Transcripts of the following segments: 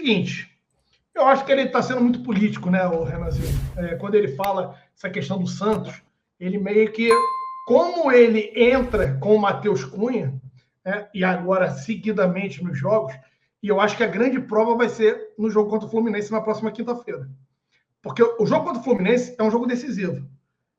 seguinte, eu acho que ele está sendo muito político, né, o Renanzinho? Quando ele fala essa questão do Santos, ele meio que, como ele entra com o Matheus Cunha, né, e agora seguidamente nos jogos, e eu acho que a grande prova vai ser no jogo contra o Fluminense na próxima quinta-feira. Porque o jogo contra o Fluminense é um jogo decisivo,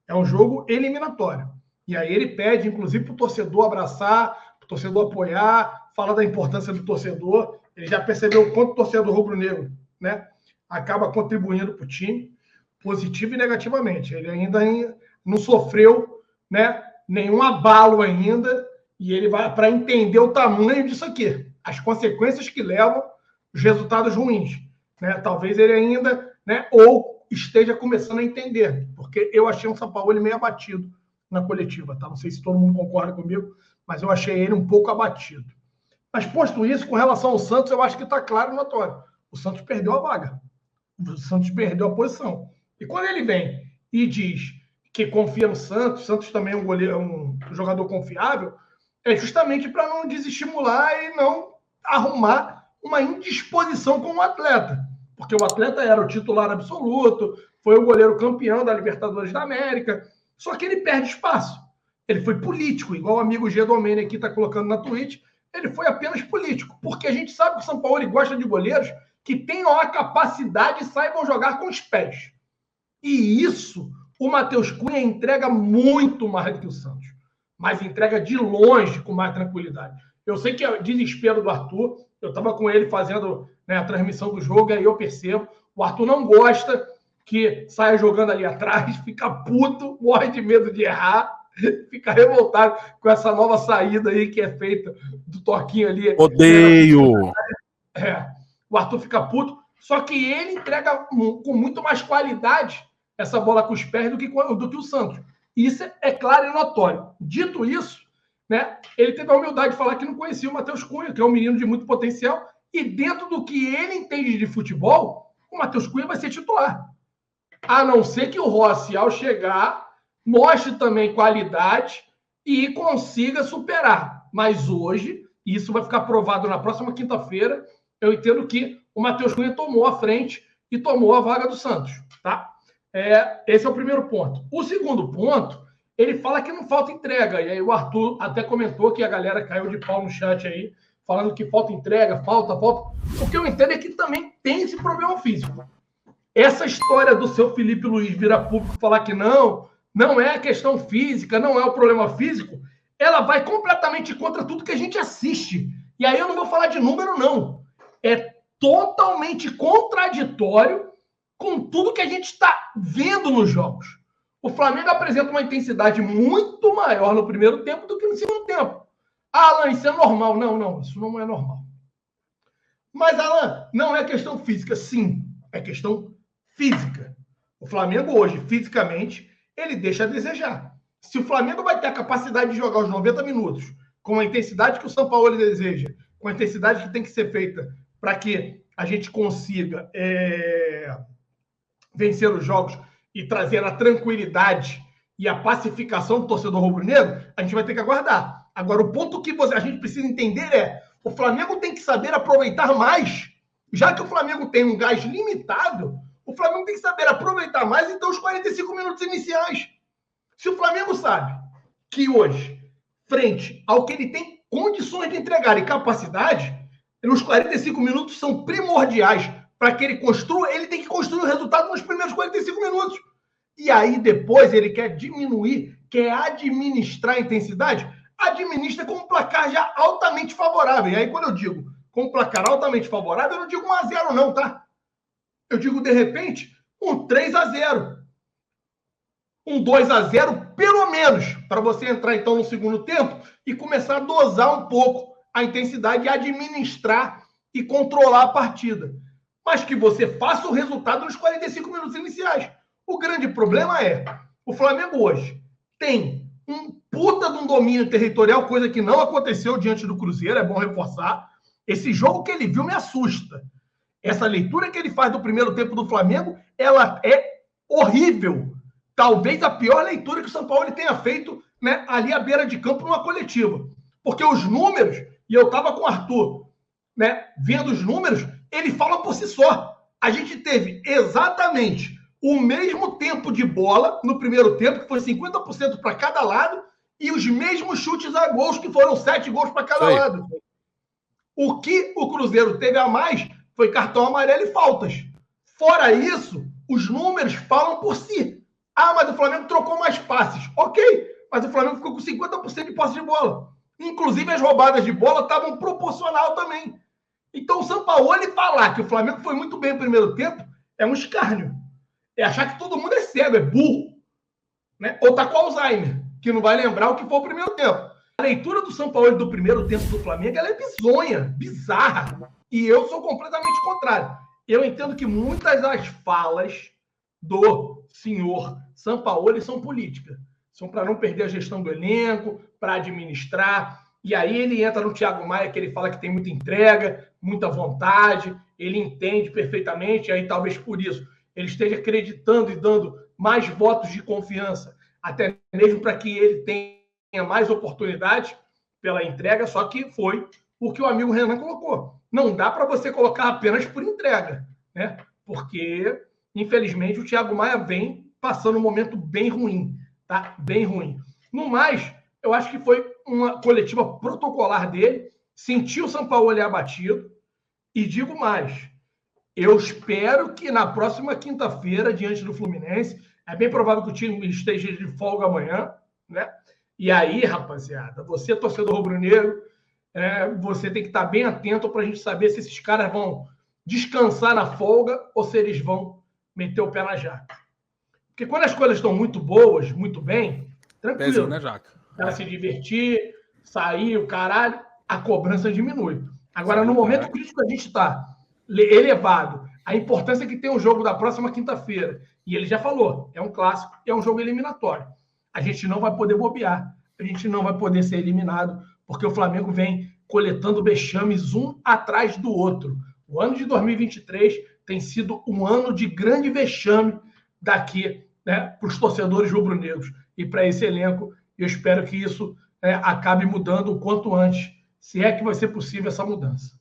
é um jogo eliminatório. E aí ele pede, inclusive, para o torcedor abraçar, para o torcedor apoiar, fala da importância do torcedor. Ele já percebeu o quanto o torcedor rubro-negro, né, acaba contribuindo para o time, positivo e negativamente. Ele ainda não sofreu, né, nenhum abalo ainda, e ele vai para entender o tamanho disso aqui, as consequências que levam os resultados ruins. Né? Talvez ele ainda, né, ou esteja começando a entender, porque eu achei o Sampaoli meio abatido na coletiva. Tá? Não sei se todo mundo concorda comigo, mas eu achei ele um pouco abatido. Mas, posto isso, com relação ao Santos, eu acho que está claro e notório. O Santos perdeu a vaga. O Santos perdeu a posição. E quando ele vem e diz que confia no Santos, Santos também é um goleiro, um jogador confiável, é justamente para não desestimular e não arrumar uma indisposição com o atleta. Porque o atleta era o titular absoluto, foi o goleiro campeão da Libertadores da América, só que ele perde espaço. Ele foi político, igual o amigo G. Domene aqui está colocando na Twitch, ele foi apenas político, porque a gente sabe que o São Paulo gosta de goleiros que tenham a capacidade e saibam jogar com os pés. E isso o Matheus Cunha entrega muito mais do que o Santos, mas entrega de longe com mais tranquilidade. Eu sei que é o desespero do Arthur, eu estava com ele fazendo, né, a transmissão do jogo, e aí eu percebo, o Arthur não gosta que saia jogando ali atrás, fica puto, morre de medo de errar, fica revoltado com essa nova saída aí que é feita do toquinho ali. Odeio! O Arthur fica puto, só que ele entrega com muito mais qualidade essa bola com os pés do que o Santos. Isso é claro e notório. Dito isso, né, ele teve a humildade de falar que não conhecia o Matheus Cunha, que é um menino de muito potencial, e dentro do que ele entende de futebol, o Matheus Cunha vai ser titular. A não ser que o Rossi, ao chegar, mostre também qualidade e consiga superar. Mas hoje, isso vai ficar provado na próxima quinta-feira, eu entendo que o Matheus Cunha tomou a frente e tomou a vaga do Santos. Tá? Esse é o primeiro ponto. O segundo ponto, ele fala que não falta entrega. E aí o Arthur até comentou que a galera caiu de pau no chat aí, falando que falta entrega, falta. O que eu entendo é que também tem esse problema físico. Essa história do seu Felipe Luiz virar público falar que não é a questão física, não é o problema físico, ela vai completamente contra tudo que a gente assiste. E aí eu não vou falar de número, não. É totalmente contraditório com tudo que a gente está vendo nos jogos. O Flamengo apresenta uma intensidade muito maior no primeiro tempo do que no segundo tempo. Alan, isso é normal. Não, isso não é normal. Mas, Alan, não é questão física. Sim, é questão física. O Flamengo hoje, fisicamente, ele deixa a desejar. Se o Flamengo vai ter a capacidade de jogar os 90 minutos com a intensidade que o São Paulo deseja, com a intensidade que tem que ser feita para que a gente consiga vencer os jogos e trazer a tranquilidade e a pacificação do torcedor rubro-negro, a gente vai ter que aguardar. Agora, o ponto que a gente precisa entender é o Flamengo tem que saber aproveitar mais. Já que o Flamengo tem um gás limitado, o Flamengo tem que saber aproveitar mais, então, os 45 minutos iniciais. Se o Flamengo sabe que hoje, frente ao que ele tem condições de entregar e capacidade, os 45 minutos são primordiais para que ele construa, ele tem que construir o resultado nos primeiros 45 minutos. E aí, depois, ele quer diminuir, quer administrar a intensidade, administra com um placar já altamente favorável. E aí, quando eu digo com um placar altamente favorável, eu não digo 1-0, não, tá? Eu digo, de repente, um 3-0. Um 2-0, pelo menos, para você entrar, então, no segundo tempo e começar a dosar um pouco a intensidade e administrar e controlar a partida. Mas que você faça o resultado nos 45 minutos iniciais. O grande problema é, o Flamengo hoje tem um puta de um domínio territorial, coisa que não aconteceu diante do Cruzeiro, é bom reforçar. Esse jogo que ele viu me assusta. Essa leitura que ele faz do primeiro tempo do Flamengo, ela é horrível. Talvez a pior leitura que o São Paulo tenha feito, né, ali à beira de campo numa coletiva. Porque os números, e eu estava com o Arthur, né, vendo os números, ele fala por si só. A gente teve exatamente o mesmo tempo de bola no primeiro tempo, que foi 50% para cada lado, e os mesmos chutes a gols, que foram 7 gols para cada lado. O que o Cruzeiro teve a mais foi cartão amarelo e faltas. Fora isso, os números falam por si. Ah, mas o Flamengo trocou mais passes. Ok, mas o Flamengo ficou com 50% de posse de bola. Inclusive, as roubadas de bola estavam proporcional também. Então, o Sampaoli falar que o Flamengo foi muito bem no primeiro tempo é um escárnio. É achar que todo mundo é cego, é burro. Né? Ou tá com Alzheimer, que não vai lembrar o que foi o primeiro tempo. A leitura do Sampaoli do primeiro tempo do Flamengo ela é bizonha, bizarra. E eu sou completamente contrário. Eu entendo que muitas das falas do senhor Sampaoli são políticas. São para não perder a gestão do elenco, para administrar. E aí ele entra no Thiago Maia, que ele fala que tem muita entrega, muita vontade, ele entende perfeitamente, e aí talvez por isso ele esteja acreditando e dando mais votos de confiança, até mesmo para que ele tenha mais oportunidades pela entrega, só que foi o que o amigo Renan colocou. Não dá para você colocar apenas por entrega, né? Porque, infelizmente, o Thiago Maia vem passando um momento bem ruim, tá? Bem ruim. No mais, eu acho que foi uma coletiva protocolar dele, sentiu o Sampaoli abatido, e digo mais, eu espero que na próxima quinta-feira, diante do Fluminense, é bem provável que o time esteja de folga amanhã, né? E aí, rapaziada, você, torcedor rubro-negro, você tem que estar bem atento para a gente saber se esses caras vão descansar na folga ou se eles vão meter o pé na jaca. Porque quando as coisas estão muito boas, muito bem, tranquilo. Pezinho na jaca. O cara se divertir, sair, o caralho, a cobrança diminui. Agora, no momento crítico que a gente está elevado, a importância que tem o jogo da próxima quinta-feira, e ele já falou, é um clássico, é um jogo eliminatório. A gente não vai poder bobear, a gente não vai poder ser eliminado, porque o Flamengo vem coletando vexames um atrás do outro. O ano de 2023 tem sido um ano de grande vexame daqui, né, para os torcedores rubro-negros e para esse elenco. Eu espero que isso acabe mudando o quanto antes, se é que vai ser possível essa mudança.